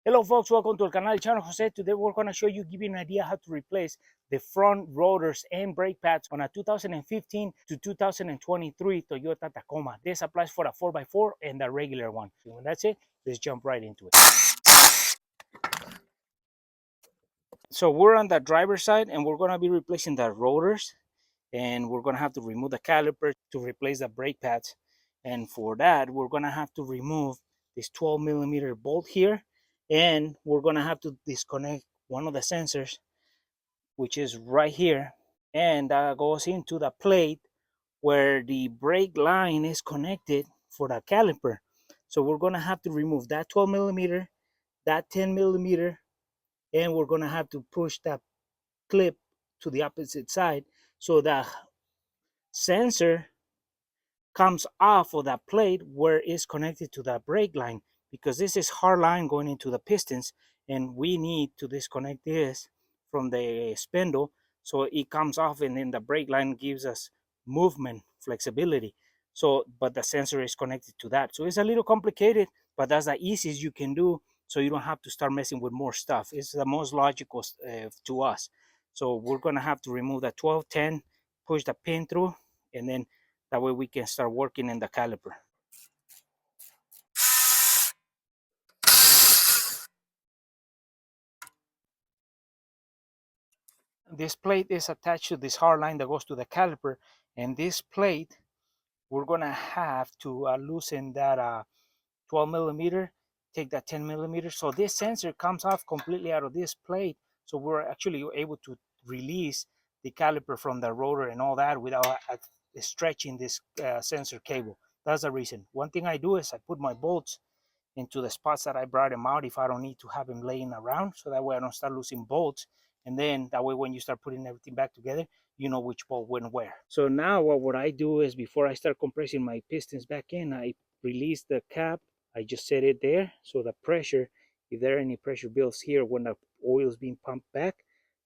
Hello folks, welcome to the canal channel Jose. Today we're going to show you, give you an idea how to replace the front rotors and brake pads on a 2015 to 2023 Toyota Tacoma. This applies for a 4x4 and the regular one. And that's it, let's jump right into it. So we're on the driver's side and we're going to be replacing the rotors, and we're going to have to remove the caliper to replace the brake pads. And for that, we're going to have to remove this 12mm bolt here, and we're going to have to disconnect one of the sensors, which is right here, and that goes into the plate where the brake line is connected for the caliper. So we're going to have to remove that 12mm, that 10mm, and we're going to have to push that clip to the opposite side so the sensor comes off of that plate where it's connected to the brake line, because this is hard line going into the pistons, and we need to disconnect this from the spindle so it comes off, and then the brake line gives us movement flexibility. So but the sensor is connected to that, so it's a little complicated, but that's the easiest you can do, so you don't have to start messing with more stuff. It's the most logical to us. So we're going to have to remove the 1210, push the pin through, and then that way we can start working in the caliper. This plate is attached to this hard line that goes to the caliper, and this plate, we're gonna have to loosen that 12mm, take that 10mm. So this sensor comes off completely out of this plate, so we're actually able to release the caliper from the rotor and all that without stretching this sensor cable. That's the reason. One thing I do is I put my bolts into the spots that I brought them out if I don't need to have them laying around, so that way I don't start losing bolts. And then that way when you start putting everything back together, you know which bolt went where. So now what I do is, before I start compressing my pistons back in, I release the cap. I just set it there so the pressure, if there are any pressure builds here when the oil is being pumped back,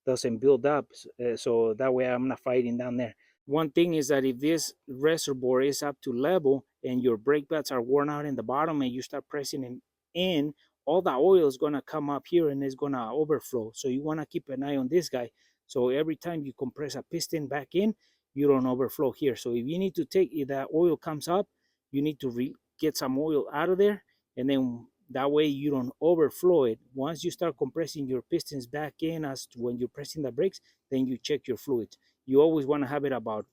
doesn't build up, so that way I'm not fighting down there. One thing is that if this reservoir is up to level and your brake pads are worn out in the bottom and you start pressing them in, all the oil is going to come up here and it's going to overflow. So you want to keep an eye on this guy. So every time you compress a piston back in, you don't overflow here. So if you need to take, if that oil comes up, you need to get some oil out of there, and then that way you don't overflow it. Once you start compressing your pistons back in, as to when you're pressing the brakes, then you check your fluid. You always want to have it about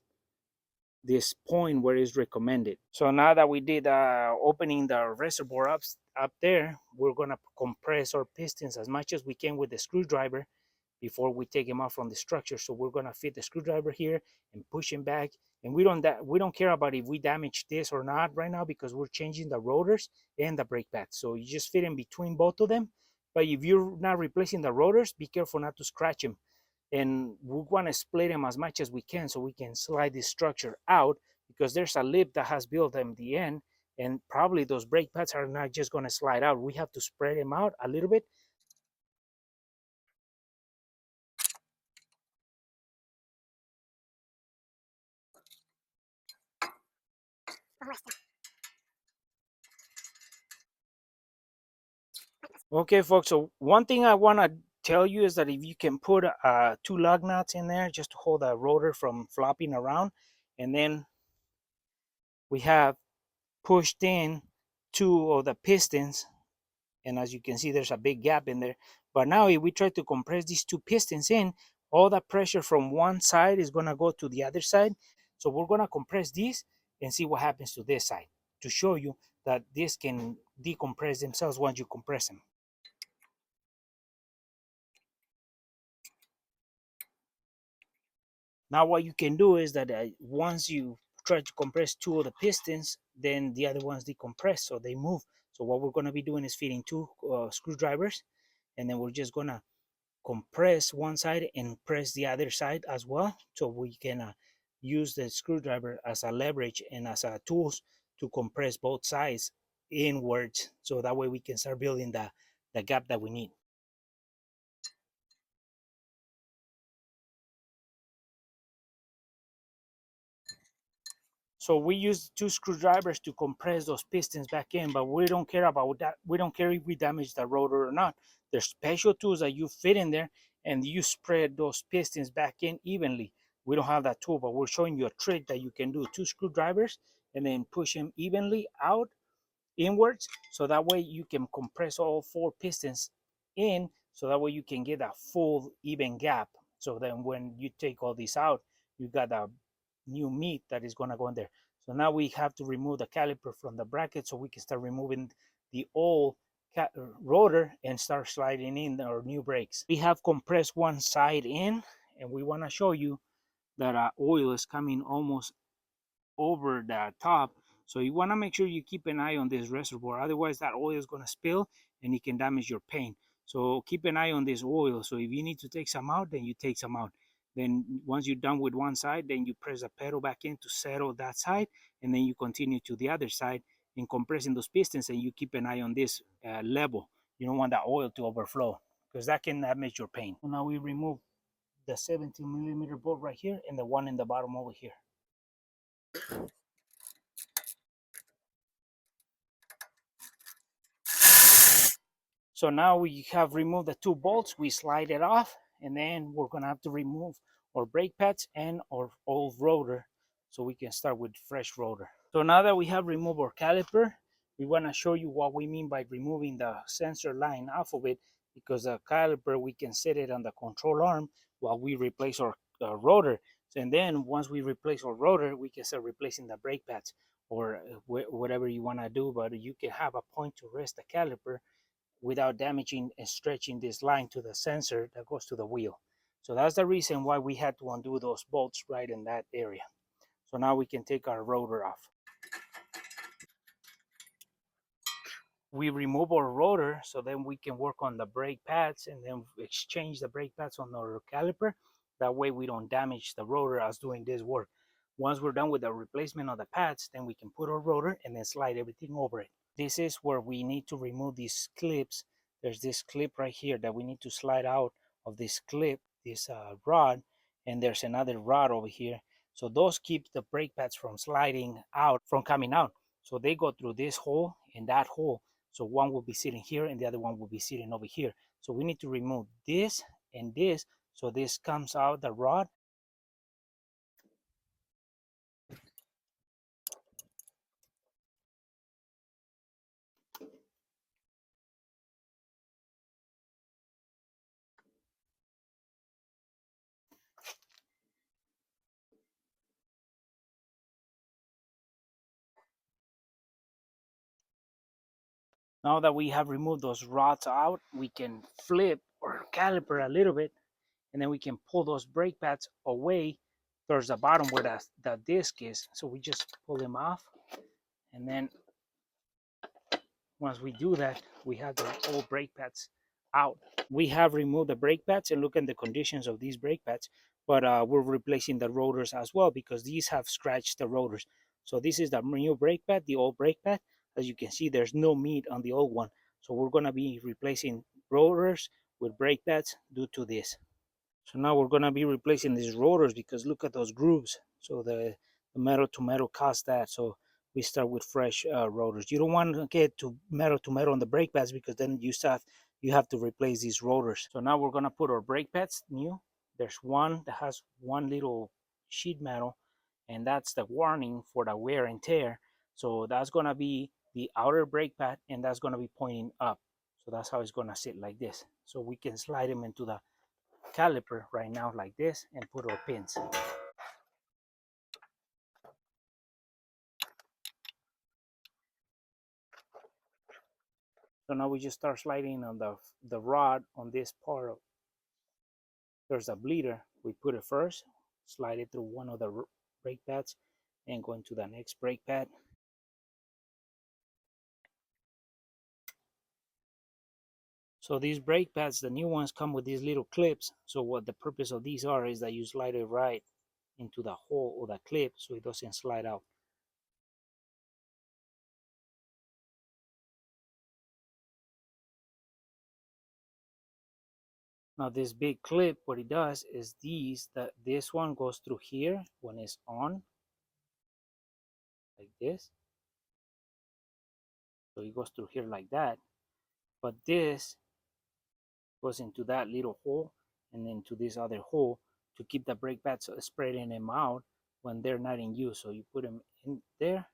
this point where it's recommended. So now that we did opening the reservoir up there, we're going to compress our pistons as much as we can with the screwdriver before we take them out from the structure. So we're going to fit the screwdriver here and push him back, and we don't care about if we damage this or not right now, because we're changing the rotors and the brake pads. So you just fit in between both of them. But if you're not replacing the rotors, be careful not to scratch them, and we want to split them as much as we can so we can slide this structure out, because there's a lip that has built in the end, and probably those brake pads are not just going to slide out. We have to spread them out a little bit. Okay folks, so one thing I want to tell you is that if you can put 2 lug nuts in there just to hold the rotor from flopping around, and then we have pushed in 2 of the pistons, and as you can see there's a big gap in there. But now if we try to compress these 2 pistons in, all the pressure from one side is going to go to the other side. So we're going to compress these and see what happens to this side, to show you that this can decompress themselves once you compress them. Now what you can do is that once you try to compress 2 of the pistons, then the other ones decompress, so they move. So what we're going to be doing is fitting 2 screwdrivers, and then we're just going to compress one side and press the other side as well, so we can use the screwdriver as a leverage and as a tools to compress both sides inwards, so that way we can start building the gap that we need. So we use 2 screwdrivers to compress those pistons back in, but we don't care about that. We don't care if we damage the rotor or not. There's special tools that you fit in there and you spread those pistons back in evenly. We don't have that tool, but we're showing you a trick that you can do. 2 screwdrivers and then push them evenly out inwards, so that way you can compress all 4 pistons in, so that way you can get a full even gap. So then when you take all this out, you got a new meat that is going to go in there. So now we have to remove the caliper from the bracket so we can start removing the old rotor and start sliding in our new brakes. We have compressed one side in, and we want to show you that oil is coming almost over the top. So you want to make sure you keep an eye on this reservoir. Otherwise, that oil is going to spill and it can damage your paint. So keep an eye on this oil. So if you need to take some out, then you take some out. Then once you're done with one side, then you press the pedal back in to settle that side. And then you continue to the other side and compressing those pistons, and you keep an eye on this level. You don't want that oil to overflow because that can damage your paint. So now we remove the 17 millimeter bolt right here and the one in the bottom over here. So now we have removed the 2 bolts, we slide it off, and then we're gonna have to remove our brake pads and our old rotor so we can start with fresh rotor. So now that we have removed our caliper, we wanna show you what we mean by removing the sensor line off of it, because the caliper, we can set it on the control arm while we replace our rotor. And then once we replace our rotor, we can start replacing the brake pads or whatever you wanna do, but you can have a point to rest the caliper without damaging and stretching this line to the sensor that goes to the wheel. So that's the reason why we had to undo those bolts right in that area. So now we can take our rotor off. We remove our rotor so then we can work on the brake pads and then exchange the brake pads on our caliper. That way we don't damage the rotor as doing this work. Once we're done with the replacement of the pads, then we can put our rotor and then slide everything over it. This is where we need to remove these clips. There's this clip right here that we need to slide out of this clip, this rod, and there's another rod over here. So those keep the brake pads from sliding out, from coming out. So they go through this hole and that hole. So one will be sitting here and the other one will be sitting over here. So we need to remove this and this. So this comes out the rod. Now that we have removed those rods out, we can flip or caliper a little bit, and then we can pull those brake pads away towards the bottom where the disc is. So we just pull them off, and then once we do that, we have the old brake pads out. We have removed the brake pads, and look at the conditions of these brake pads, but we're replacing the rotors as well because these have scratched the rotors. So this is the new brake pad, the old brake pad. As you can see, there's no meat on the old one. So we're gonna be replacing rotors with brake pads due to this. So now we're gonna be replacing these rotors because look at those grooves. So the metal to metal caused that. So we start with fresh rotors. You don't want to get to metal on the brake pads because then you have to replace these rotors. So now we're gonna put our brake pads new. There's one that has one little sheet metal, and that's the warning for the wear and tear. So that's gonna be the outer brake pad, and that's gonna be pointing up. So that's how it's gonna sit like this. So we can slide them into the caliper right now like this and put our pins. So now we just start sliding on the rod on this part of, there's a bleeder. We put it first, slide it through one of the brake pads and go into the next brake pad. So these brake pads, the new ones come with these little clips. So what the purpose of these are is that you slide it right into the hole or the clip so it doesn't slide out. Now this big clip, what it does is this one goes through here when it's on, like this. So it goes through here like that. But this goes into that little hole and then to this other hole to keep the brake pads spreading them out when they're not in use. So you put them in there,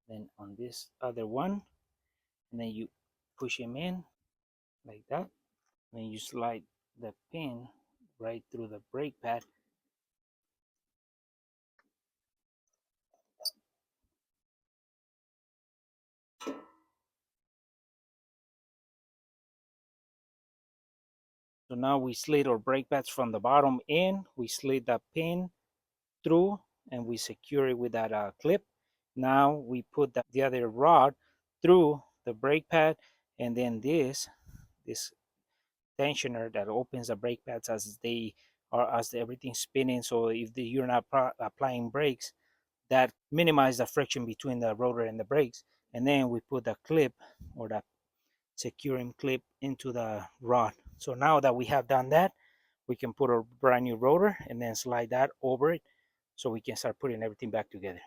then on this other one, and then you push them in like that. Then you slide the pin right through the brake pad. So now we slid our brake pads from the bottom in, we slid the pin through, and we secure it with that clip. Now we put the other rod through the brake pad, and then this tensioner that opens the brake pads as they are as everything's spinning. So if you're not applying brakes, that minimize the friction between the rotor and the brakes. And then we put the clip or the securing clip into the rod. So now that we have done that, we can put a brand new rotor and then slide that over it so we can start putting everything back together.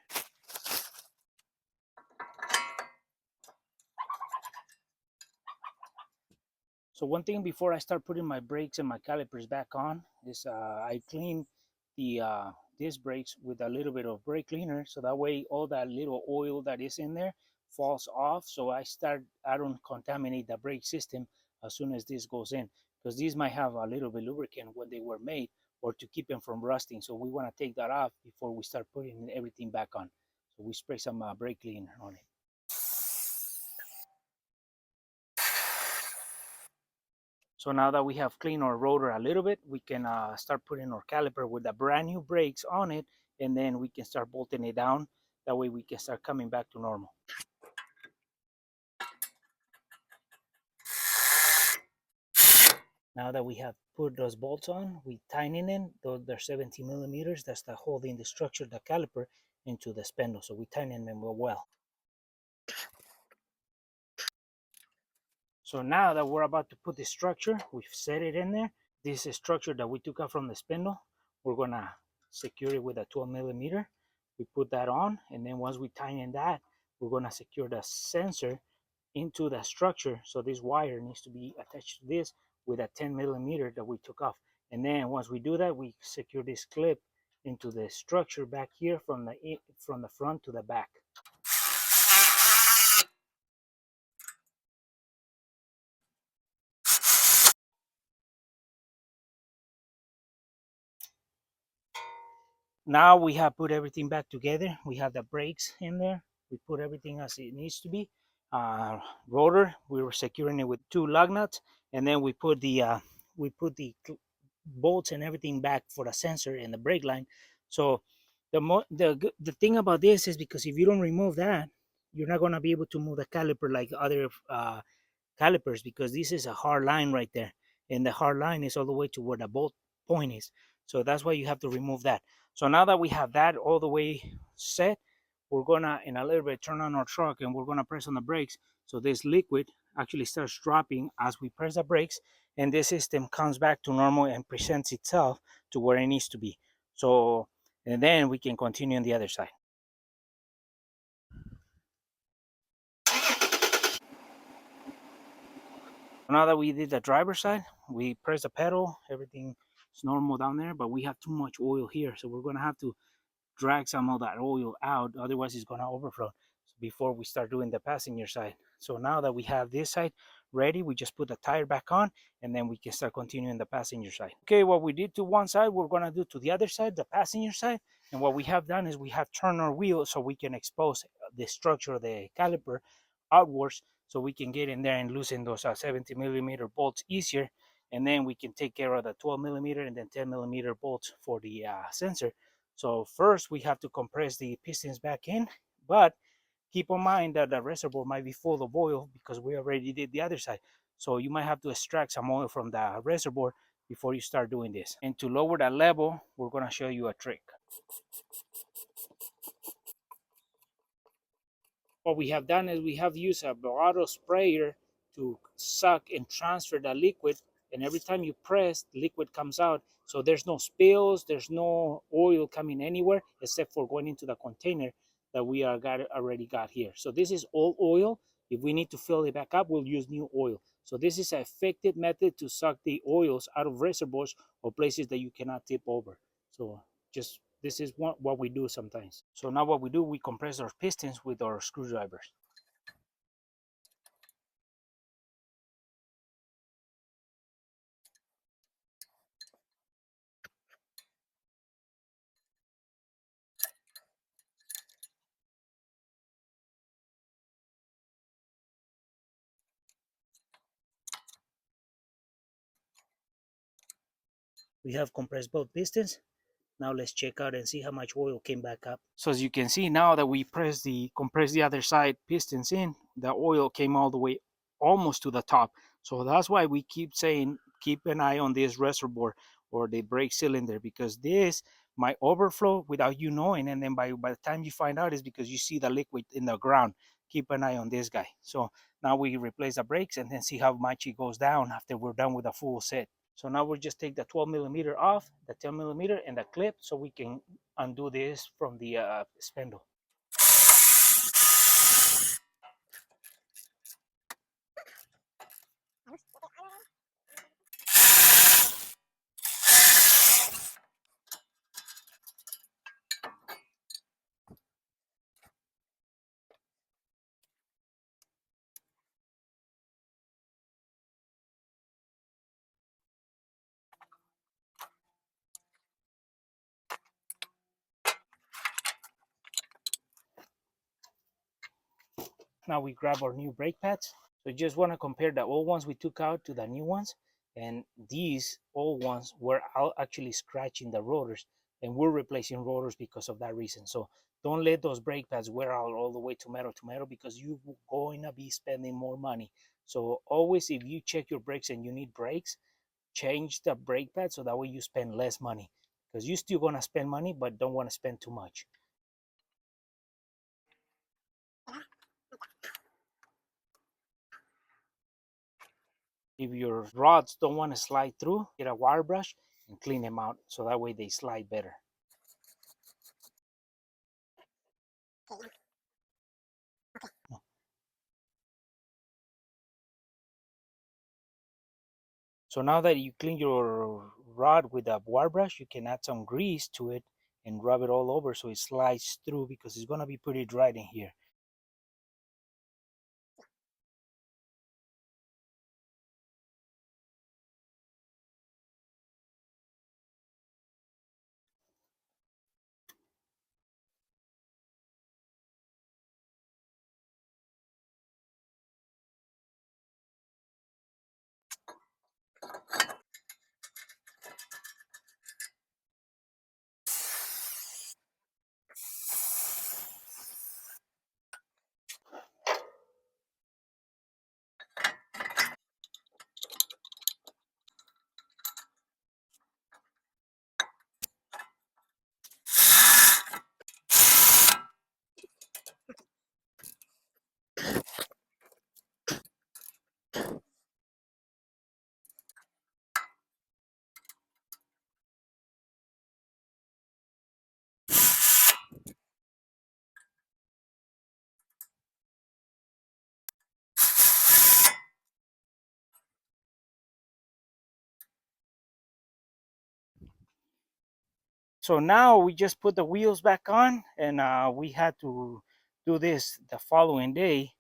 So one thing before I start putting my brakes and my calipers back on is I clean the disc brakes with a little bit of brake cleaner, so that way all that little oil that is in there falls off. So I don't contaminate the brake system as soon as this goes in, because these might have a little bit lubricant when they were made, or to keep them from rusting. So we want to take that off before we start putting everything back on. So we spray some brake cleaner on it. So now that we have cleaned our rotor a little bit, we can start putting our caliper with the brand new brakes on it, and then we can start bolting it down. That way we can start coming back to normal. Now that we have put those bolts on, we tighten in. They're 17 millimeters. That's the holding the structure, the caliper, into the spindle. So we tighten them well. So now that we're about to put the structure, we've set it in there. This is structure that we took out from the spindle. We're gonna secure it with a 12 millimeter. We put that on, and then once we tighten that, we're gonna secure the sensor into the structure. So this wire needs to be attached to this with a 10 millimeter that we took off. And then once we do that, we secure this clip into the structure back here from the front to the back. Now we have put everything back together. We have the brakes in there. We put everything as it needs to be. Rotor, we were securing it with 2 lug nuts, and then we put the bolts and everything back for the sensor and the brake line. So the thing about this is, because if you don't remove that, you're not going to be able to move the caliper like other calipers, because this is a hard line right there, and the hard line is all the way to where the bolt point is. So that's why you have to remove that. So now that we have that all the way set, we're gonna in a little bit turn on our truck, and we're gonna press on the brakes, so this liquid actually starts dropping as we press the brakes, and this system comes back to normal and presents itself to where it needs to be. So, and then we can continue on the other side. Now that we did the driver's side, we press the pedal, everything is normal down there, but we have too much oil here. So we're gonna have to drag some of that oil out, otherwise it's gonna overflow before we start doing the passenger side. So now that we have this side ready, we just put the tire back on, and then we can start continuing the passenger side. Okay, what we did to one side, we're gonna do to the other side, the passenger side. And what we have done is we have turned our wheel so we can expose the structure of the caliper outwards, so we can get in there and loosen those 70 millimeter bolts easier. And then we can take care of the 12 millimeter and then 10 millimeter bolts for the sensor. So first we have to compress the pistons back in, but keep in mind that the reservoir might be full of oil because we already did the other side. So you might have to extract some oil from the reservoir before you start doing this. And to lower that level, we're gonna show you a trick. What we have done is we have used a bottle sprayer to suck and transfer the liquid, and every time you press, liquid comes out. So there's no spills, there's no oil coming anywhere except for going into the container. that we already got here. So this is old oil. If we need to fill it back up, we'll use new oil. So this is an effective method to suck the oils out of reservoirs or places that you cannot tip over. So just this is what we do sometimes. So now what we do, we compress our pistons with our screwdrivers. We have compressed both pistons. Now let's check out and see how much oil came back up. So as you can see, now that we compress the other side pistons in, the oil came all the way almost to the top. So that's why we keep saying, keep an eye on this reservoir or the brake cylinder, because this might overflow without you knowing. And then by the time you find out, it's because you see the liquid in the ground. Keep an eye on this guy. So now we replace the brakes and then see how much it goes down after we're done with a full set. So now we'll just take the 12 millimeter off, the 10 millimeter, and the clip so we can undo this from the spindle. Now we grab our new brake pads. So you just want to compare the old ones we took out to the new ones. And these old ones were actually scratching the rotors, and we're replacing rotors because of that reason. So don't let those brake pads wear out all the way to metal because you're going to be spending more money. So always, if you check your brakes and you need brakes, change the brake pad so that way you spend less money, because you're still going to spend money but don't want to spend too much. If your rods don't want to slide through, get a wire brush and clean them out so that way they slide better. So now that you clean your rod with a wire brush, you can add some grease to it and rub it all over so it slides through, because it's going to be pretty dry in here. So now we just put the wheels back on, and we had to do this the following day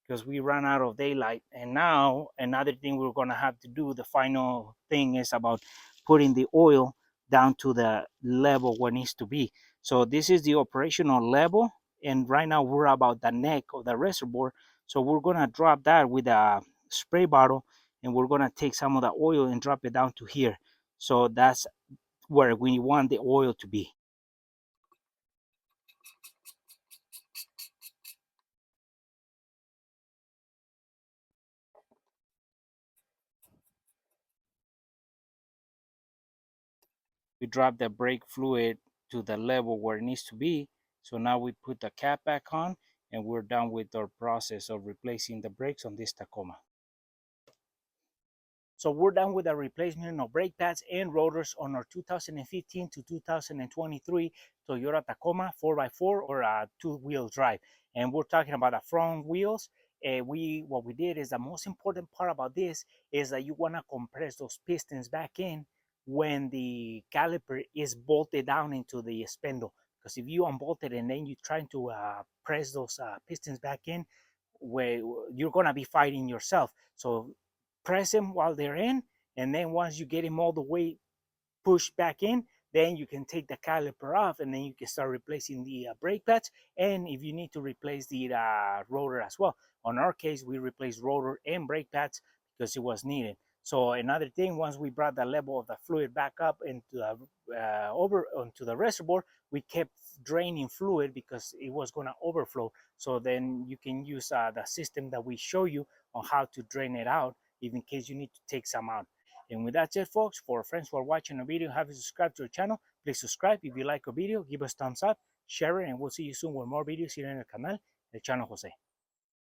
because we ran out of daylight. And now another thing we're gonna have to do, the final thing, is about putting the oil down to the level where it needs to be. So this is the operational level, and right now we're about the neck of the reservoir. So we're gonna drop that with a spray bottle, and we're gonna take some of the oil and drop it down to here. So that's where we want the oil to be. We drop the brake fluid to the level where it needs to be. So now we put the cap back on, and we're done with our process of replacing the brakes on this Tacoma. So we're done with the replacement of brake pads and rotors on our 2015 to 2023 Toyota Tacoma 4x4 or a two-wheel drive. And we're talking about the front wheels. What we did is the most important part about this is that you want to compress those pistons back in when the caliper is bolted down into the spindle. Because if you unbolt it and then you try to press those pistons back in, where you're gonna be fighting yourself. So press them while they're in, and then once you get them all the way pushed back in, then you can take the caliper off, and then you can start replacing the brake pads, and if you need to replace the rotor as well. On our case, we replaced rotor and brake pads because it was needed. So another thing, once we brought the level of the fluid back up into the over onto the reservoir, we kept draining fluid because it was going to overflow. So then you can use the system that we show you on how to drain it out, if in case you need to take some out. And with that said, folks, for friends who are watching the video, haven't subscribed to our channel, please subscribe. If you like a video, give us thumbs up, share it, and we'll see you soon with more videos here in el canal, El Chano Jose.